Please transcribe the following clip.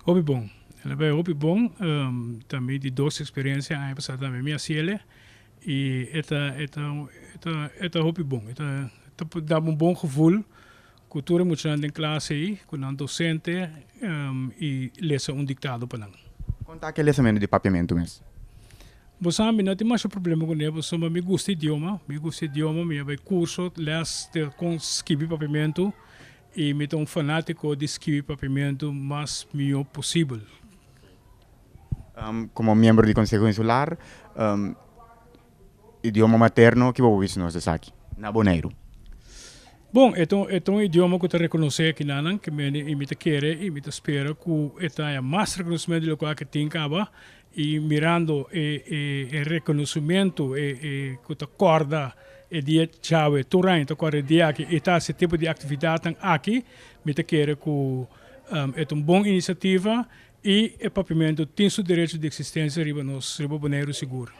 Hobby bom. Ela vai hobby bom, também de doce experiência, aí passar também minha ciele, e eta hobby bom. Eta dá um bom gevoel, cultura muito em classe aí, com um docente, e lesa um dictado para nós. Conta aquele semana de papiamento mesmo. Você não tem mais problema com ele, você me gusta idioma, me vai curso, les com escrever papimento e me um fanático de escrever papimento mais melhor possível. Como membro do Conselho Insular, idioma materno que vou ensinar você aqui, na Boneiro. Bom, é um idioma que eu reconheço aqui na que me quer e me espera que é mais reconhecimento do que tem acaba e mirando o reconhecimento que te acorda e dia chave turan te acorda dia que está esse tipo de atividade aqui me quer que é uma boa iniciativa e o papimento tem seu direito de existência riba Boneiro seguro.